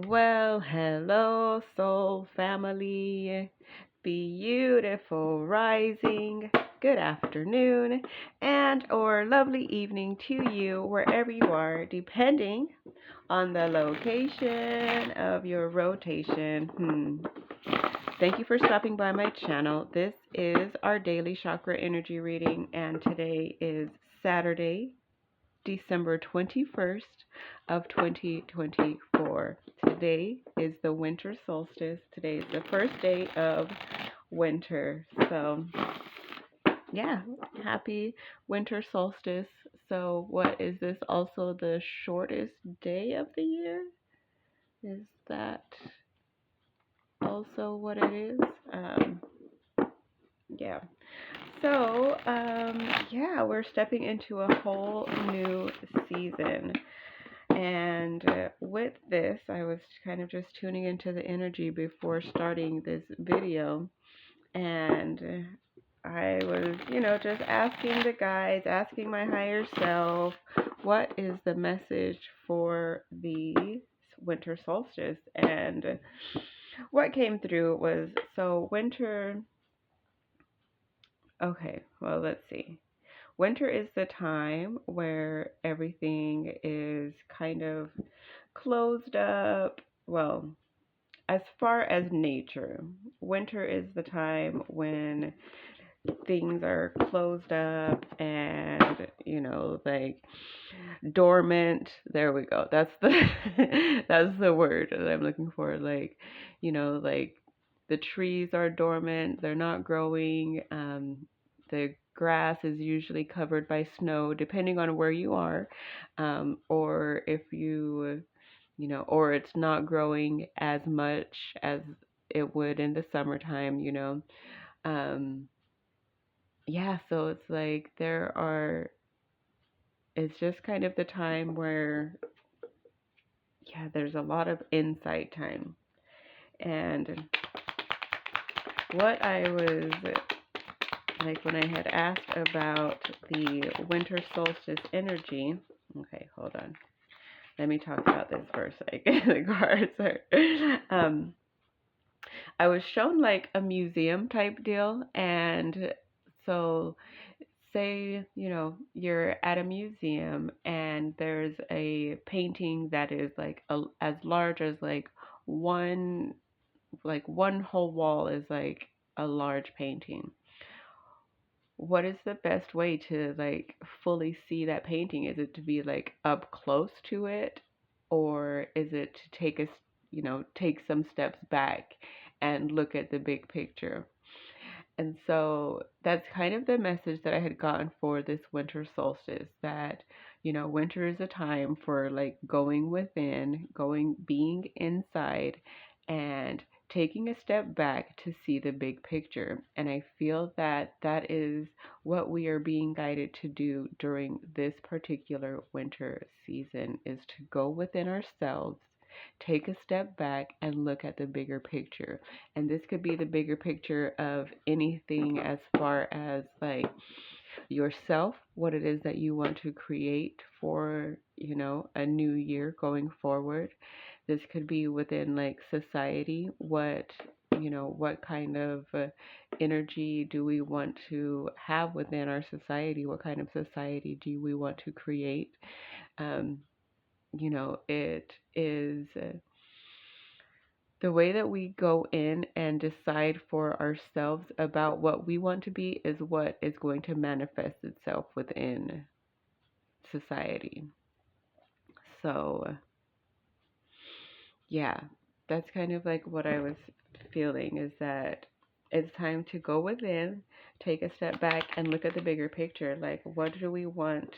Well, hello, soul family. Beautiful rising, good afternoon, and or lovely evening to you wherever you are, depending on the location of your rotation. Thank you for stopping by my channel. This is our daily chakra energy reading, and today is Saturday, December 21st of 2024. Today is the winter solstice. Today is the first day of winter. So, yeah, happy winter solstice. So, what is this also the shortest day of the year? Is that also what it is? Yeah. So, yeah, we're stepping into a whole new season. And with this, I was kind of just tuning into the energy before starting this video. And I was, just asking the guides, asking my higher self, what is the message for the winter solstice? And what came through was, so winter, okay, well, let's see. Winter is the time where everything is kind of closed up. Well, as far as nature, winter is the time when things are closed up and, like dormant. There we go. That's the that's the word that I'm looking for. Like, like the trees are dormant, they're not growing. The grass is usually covered by snow, depending on where you are, or if or it's not growing as much as it would in the summertime. Yeah, so it's like it's just kind of the time where, yeah, there's a lot of insight time. And what I was like when I had asked about the winter solstice energy, okay, hold on. Let me talk about this for a second. The cards are, I was shown like a museum type deal, and so say, you're at a museum and there's a painting that is like as large as one one whole wall is like a large painting. What is the best way to like fully see that painting? Is it to be like up close to it, or is it to take some steps back and look at the big picture? And so that's kind of the message that I had gotten for this winter solstice, that, winter is a time for like going within, being inside, and taking a step back to see the big picture. And I feel that that is what we are being guided to do during this particular winter season, is to go within ourselves, take a step back and look at the bigger picture. And this could be the bigger picture of anything as far as like yourself, what it is that you want to create for, a new year going forward. This could be within like society, what kind of energy do we want to have within our society? What kind of society do we want to create? Um, it is the way that we go in and decide for ourselves about what we want to be is what is going to manifest itself within society. So, yeah, that's kind of like what I was feeling, is that it's time to go within, take a step back, and look at the bigger picture. Like, what do we want?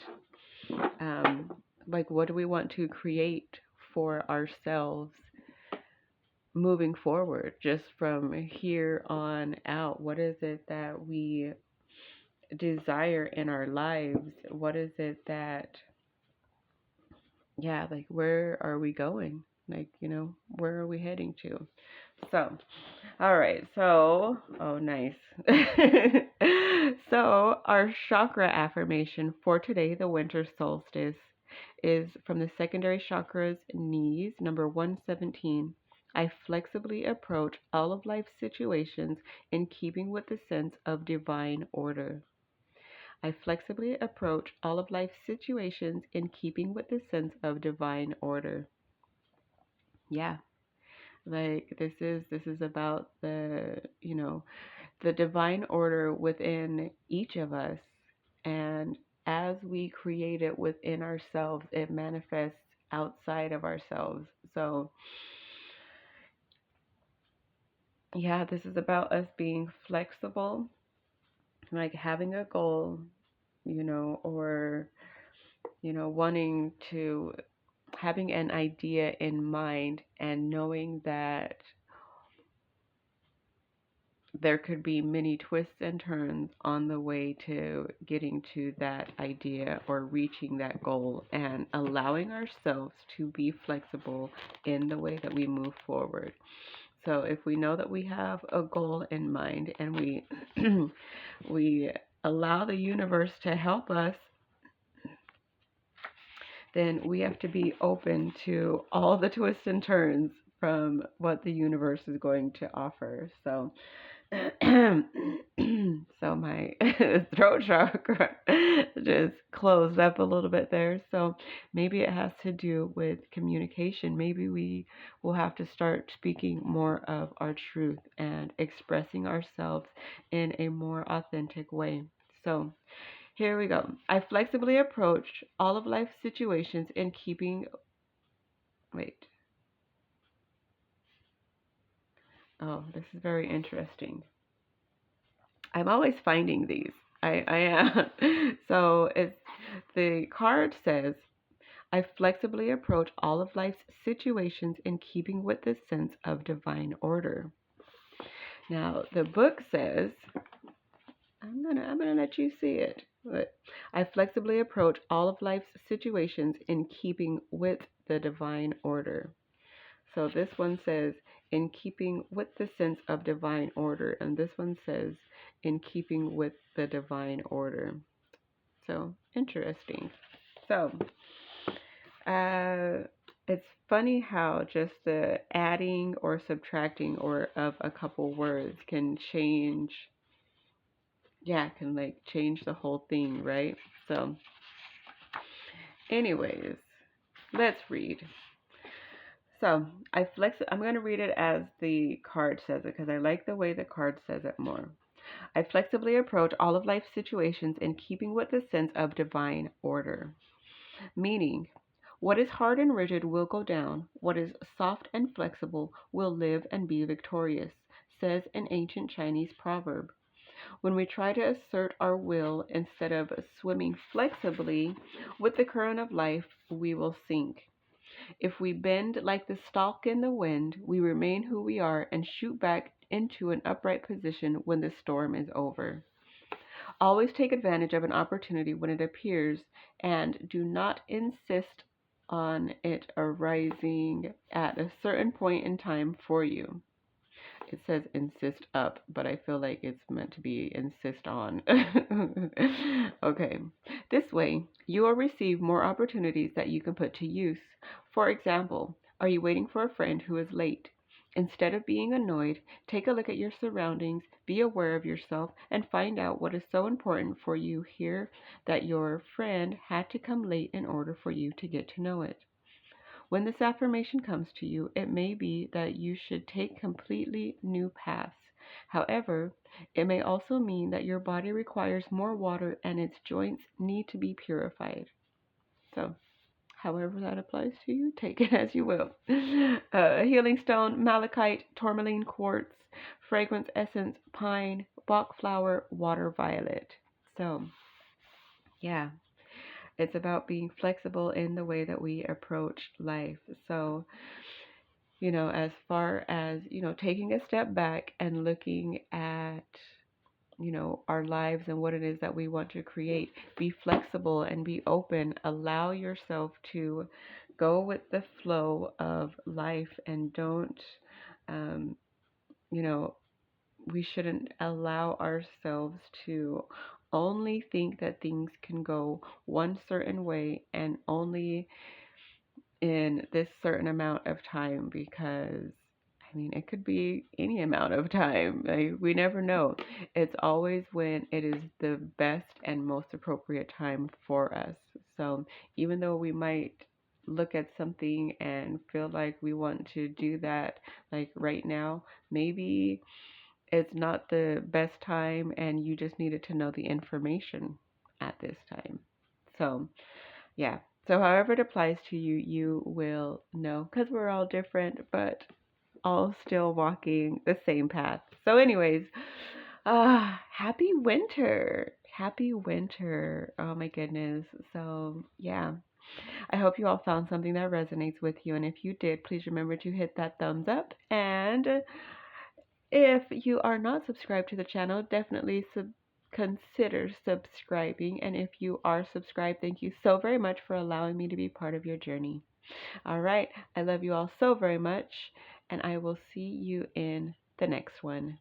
What do we want to create for ourselves moving forward, just from here on out? What is it that we desire in our lives? What is it that, yeah, like where are we going? Like, where are we heading to? So, all right. So, oh, nice. So, our chakra affirmation for today, the winter solstice, is from the secondary chakras, knees, number 117. I flexibly approach all of life's situations in keeping with the sense of divine order. I flexibly approach all of life's situations in keeping with the sense of divine order. Yeah, like this is about the, the divine order within each of us, and as we create it within ourselves, it manifests outside of ourselves. So, yeah, this is about us being flexible, like having a goal, or, wanting to, having an idea in mind and knowing that there could be many twists and turns on the way to getting to that idea or reaching that goal, and allowing ourselves to be flexible in the way that we move forward. So if we know that we have a goal in mind, and we we allow the universe to help us, then we have to be open to all the twists and turns from what the universe is going to offer. So so my throat chakra just closed up a little bit there. So maybe it has to do with communication. Maybe we will have to start speaking more of our truth and expressing ourselves in a more authentic way. So here we go. I flexibly approach all of life's situations in keeping. Wait. Oh, this is very interesting. I'm always finding these. I am. So it's, the card says, I flexibly approach all of life's situations in keeping with the sense of divine order. Now the book says, I'm gonna let you see it. But I flexibly approach all of life's situations in keeping with the divine order. So this one says, in keeping with the sense of divine order, and this one says, in keeping with the divine order. So interesting. So it's funny how just the adding or subtracting or of a couple words can change. Yeah, can like change the whole thing, right? So, anyways, let's read. So I'm going to read it as the card says it because I like the way the card says it more. I flexibly approach all of life's situations in keeping with the sense of divine order. Meaning, what is hard and rigid will go down, what is soft and flexible will live and be victorious, says an ancient Chinese proverb. When we try to assert our will instead of swimming flexibly with the current of life, we will sink. If we bend like the stalk in the wind, we remain who we are and shoot back into an upright position when the storm is over. Always take advantage of an opportunity when it appears, and do not insist on it arising at a certain point in time for you. It says insist up, but I feel like it's meant to be insist on. Okay. This way, you will receive more opportunities that you can put to use. For example, are you waiting for a friend who is late? Instead of being annoyed, take a look at your surroundings, be aware of yourself, and find out what is so important for you here that your friend had to come late in order for you to get to know it. When this affirmation comes to you, it may be that you should take completely new paths. However, it may also mean that your body requires more water and its joints need to be purified. So, however that applies to you, take it as you will. Healing stone, malachite, tourmaline quartz, fragrance essence, pine, Bach flower, water violet. So, yeah. It's about being flexible in the way that we approach life. So, as far as, taking a step back and looking at, our lives and what it is that we want to create, be flexible and be open. Allow yourself to go with the flow of life, and don't, um, we shouldn't allow ourselves to only think that things can go one certain way and only in this certain amount of time, because I mean, it could be any amount of time. Like, we never know. It's always when it is the best and most appropriate time for us. So even though we might look at something and feel like we want to do that, like right now, maybe it's not the best time and you just needed to know the information at this time. So, yeah. So, however it applies to you, you will know, because we're all different, but all still walking the same path. So, anyways, happy winter. Happy winter. Oh my goodness. So, yeah. I hope you all found something that resonates with you. And if you did, please remember to hit that thumbs up. And if you are not subscribed to the channel, definitely consider subscribing. And if you are subscribed, thank you so very much for allowing me to be part of your journey. All right. I love you all so very much, and I will see you in the next one.